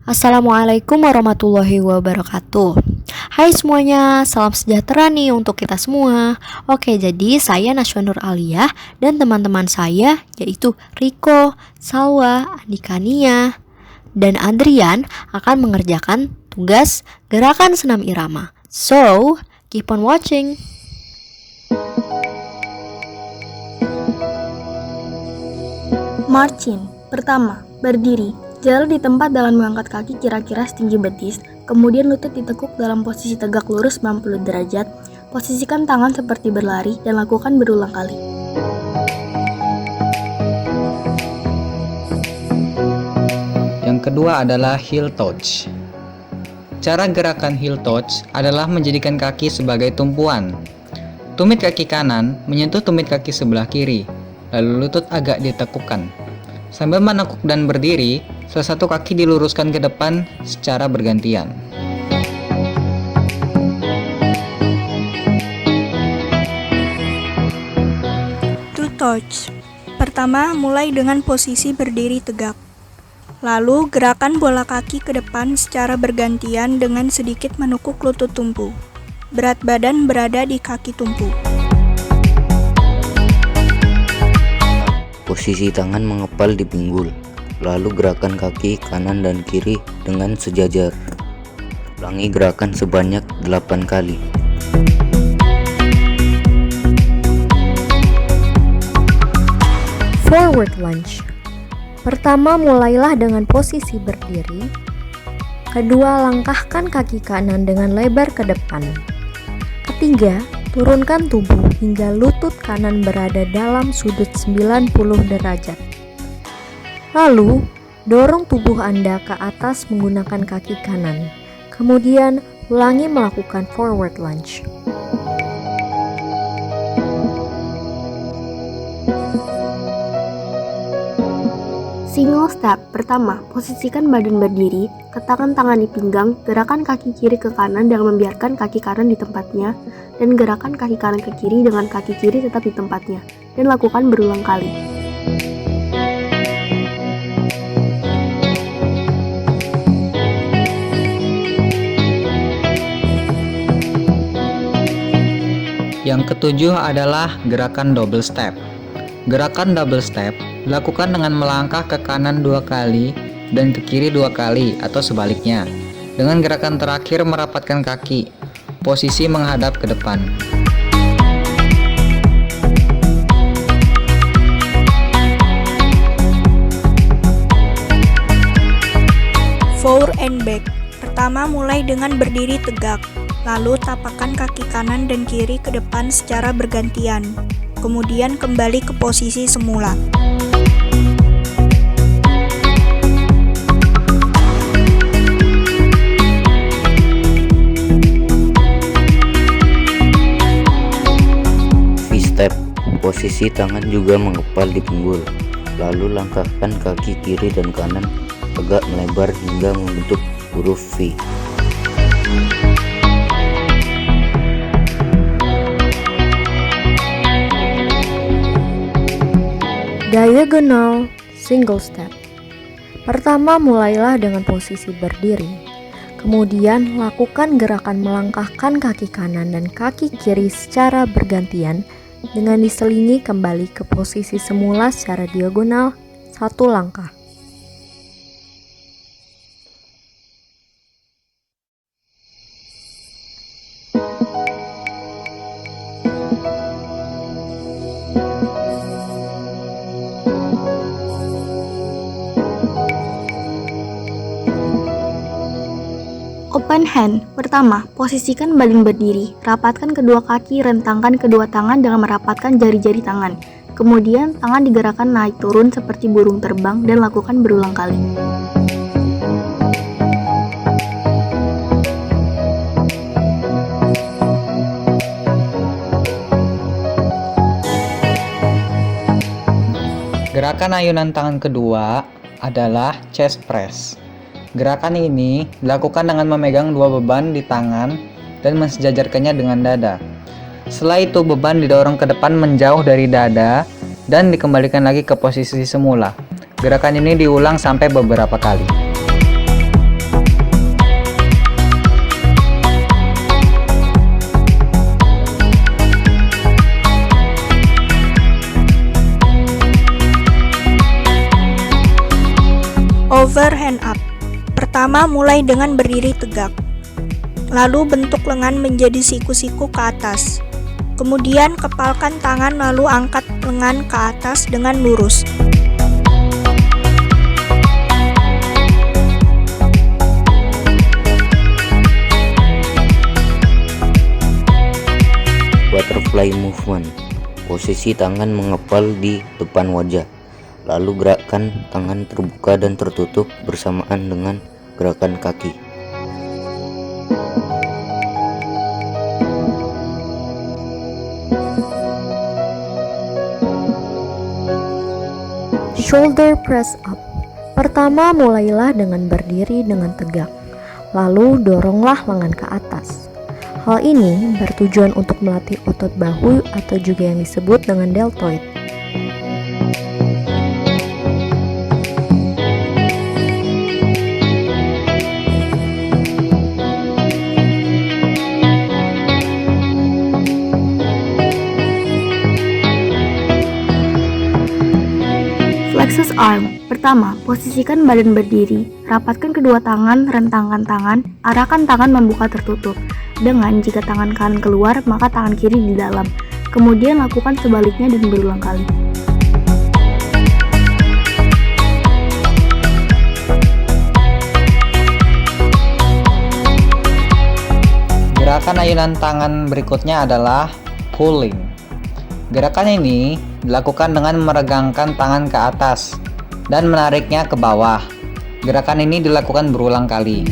Assalamualaikum warahmatullahi wabarakatuh. Hai semuanya, salam sejahtera nih untuk kita semua. Oke, jadi saya Naswa Nur Aliyah dan teman-teman saya yaitu Riko, Salwa, Andika Nia, dan Adrian akan mengerjakan tugas gerakan senam irama. So, keep on watching. Marching. Pertama, berdiri. Jalan di tempat dengan mengangkat kaki kira-kira setinggi betis, kemudian lutut ditekuk dalam posisi tegak lurus 90 derajat. Posisikan tangan seperti berlari dan lakukan berulang kali. Yang kedua adalah heel touch. Cara gerakan heel touch adalah menjadikan kaki sebagai tumpuan. Tumit kaki kanan menyentuh tumit kaki sebelah kiri, lalu lutut agak ditekukkan. Sambil menekuk dan berdiri, salah satu kaki diluruskan ke depan secara bergantian. To touch. Pertama, mulai dengan posisi berdiri tegak. Lalu, gerakan bola kaki ke depan secara bergantian dengan sedikit menekuk lutut tumpu. Berat badan berada di kaki tumpu. Posisi tangan mengepal di pinggul, lalu gerakan kaki kanan dan kiri dengan sejajar. Ulangi gerakan sebanyak 8 kali. Forward lunge. Pertama, mulailah dengan posisi berdiri. Kedua, langkahkan kaki kanan dengan lebar ke depan. Ketiga, turunkan tubuh hingga lutut kanan berada dalam sudut 90 derajat. Lalu, dorong tubuh Anda ke atas menggunakan kaki kanan. Kemudian, ulangi melakukan forward lunge. Single step. Pertama, posisikan badan berdiri, letakkan tangan di pinggang, gerakan kaki kiri ke kanan dengan membiarkan kaki kanan di tempatnya, dan gerakan kaki kanan ke kiri dengan kaki kiri tetap di tempatnya, dan lakukan berulang kali. Yang ketujuh adalah gerakan double step. Gerakan double step dilakukan dengan melangkah ke kanan 2 kali dan ke kiri 2 kali atau sebaliknya. Dengan gerakan terakhir merapatkan kaki, posisi menghadap ke depan. Forward and back. Pertama, mulai dengan berdiri tegak. Lalu, tapakkan kaki kanan dan kiri ke depan secara bergantian. Kemudian kembali ke posisi semula. V-step. Posisi tangan juga mengepal di pinggul. Lalu langkahkan kaki kiri dan kanan agak melebar hingga membentuk huruf V. Diagonal single step. Pertama, mulailah dengan posisi berdiri. Kemudian, lakukan gerakan melangkahkan kaki kanan dan kaki kiri secara bergantian dengan diselingi kembali ke posisi semula secara diagonal 1 langkah. Open hand. Pertama, posisikan badan berdiri, rapatkan kedua kaki, rentangkan kedua tangan dengan merapatkan jari-jari tangan. Kemudian, tangan digerakkan naik turun seperti burung terbang dan lakukan berulang kali. Gerakan ayunan tangan kedua adalah chest press. Gerakan ini dilakukan dengan memegang 2 beban di tangan dan mensejajarkannya dengan dada. Setelah itu beban didorong ke depan menjauh dari dada dan dikembalikan lagi ke posisi semula. Gerakan ini diulang sampai beberapa kali. over hand up. Pertama, mulai dengan berdiri tegak. Lalu bentuk lengan menjadi siku-siku ke atas. Kemudian kepalkan tangan lalu angkat lengan ke atas dengan lurus. Butterfly movement. Posisi tangan mengepal di depan wajah. Lalu gerakan tangan terbuka dan tertutup bersamaan dengan gerakan kaki. Shoulder press up. Pertama, mulailah dengan berdiri dengan tegak. Lalu doronglah lengan ke atas. Hal ini bertujuan untuk melatih otot bahu atau juga yang disebut dengan deltoid. Flexus arm. Pertama, posisikan badan berdiri, rapatkan kedua tangan, rentangkan tangan, arahkan tangan membuka tertutup. Dengan jika tangan kanan keluar, maka tangan kiri di dalam. Kemudian lakukan sebaliknya dan berulang kali. Gerakan ayunan tangan berikutnya adalah pulling. Gerakan ini dilakukan dengan meregangkan tangan ke atas dan menariknya ke bawah. Gerakan ini dilakukan berulang kali.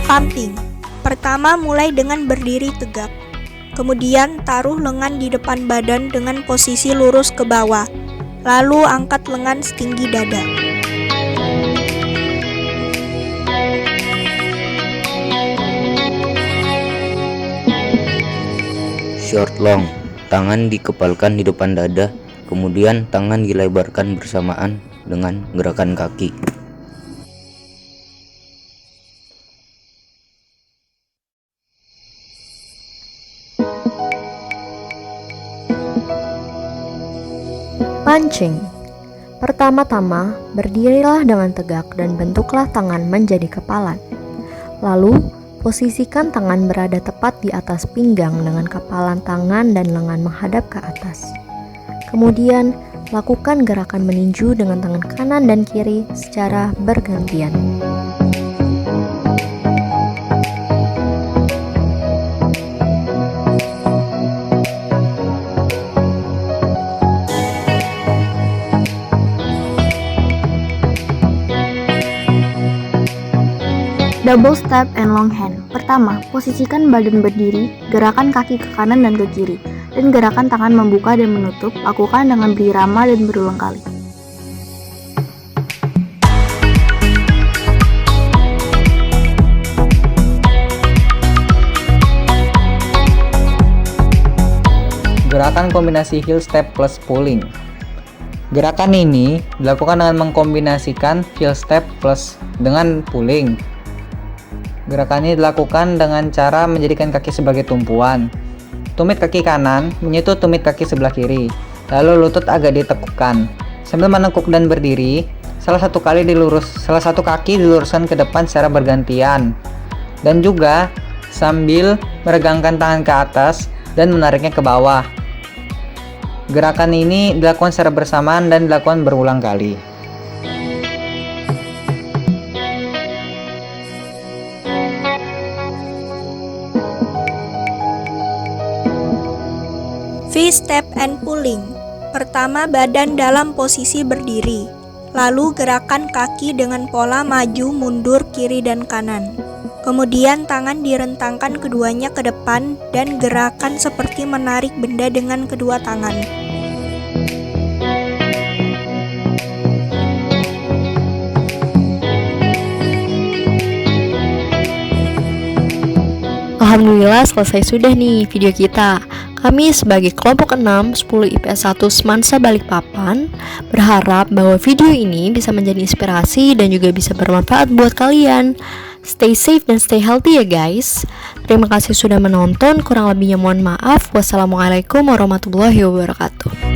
Pumping. Pertama, mulai dengan berdiri tegak. Kemudian taruh lengan di depan badan dengan posisi lurus ke bawah. Lalu angkat lengan setinggi dada. Short long. Tangan dikepalkan di depan dada, kemudian tangan dilebarkan bersamaan dengan gerakan kaki. Punching. Pertama-tama, berdirilah dengan tegak dan bentuklah tangan menjadi kepalan. Lalu, posisikan tangan berada tepat di atas pinggang dengan kepalan tangan dan lengan menghadap ke atas. Kemudian, lakukan gerakan meninju dengan tangan kanan dan kiri secara bergantian. Double step and long hand. Pertama, posisikan badan berdiri, gerakan kaki ke kanan dan ke kiri, dan gerakan tangan membuka dan menutup, lakukan dengan berirama dan berulang kali. Gerakan kombinasi heel step plus pulling. Gerakan ini dilakukan dengan mengkombinasikan heel step plus dengan pulling. Gerakan ini dilakukan dengan cara menjadikan kaki sebagai tumpuan. Tumit kaki kanan menyentuh tumit kaki sebelah kiri, lalu lutut agak ditekukkan. Sambil menekuk dan berdiri, salah satu kaki diluruskan ke depan secara bergantian. Dan juga sambil meregangkan tangan ke atas dan menariknya ke bawah. Gerakan ini dilakukan secara bersamaan dan dilakukan berulang kali. V-step and pulling. Pertama, badan dalam posisi berdiri. Lalu gerakan kaki dengan pola maju, mundur, kiri, dan kanan. Kemudian tangan direntangkan keduanya ke depan dan gerakan seperti menarik benda dengan kedua tangan. Alhamdulillah selesai sudah nih video kita. Kami sebagai kelompok 6 10 IPS 1 Semansa Balikpapan berharap bahwa video ini bisa menjadi inspirasi dan juga bisa bermanfaat buat kalian. Stay safe dan stay healthy ya guys. Terima kasih sudah menonton, kurang lebihnya mohon maaf. Wassalamualaikum warahmatullahi wabarakatuh.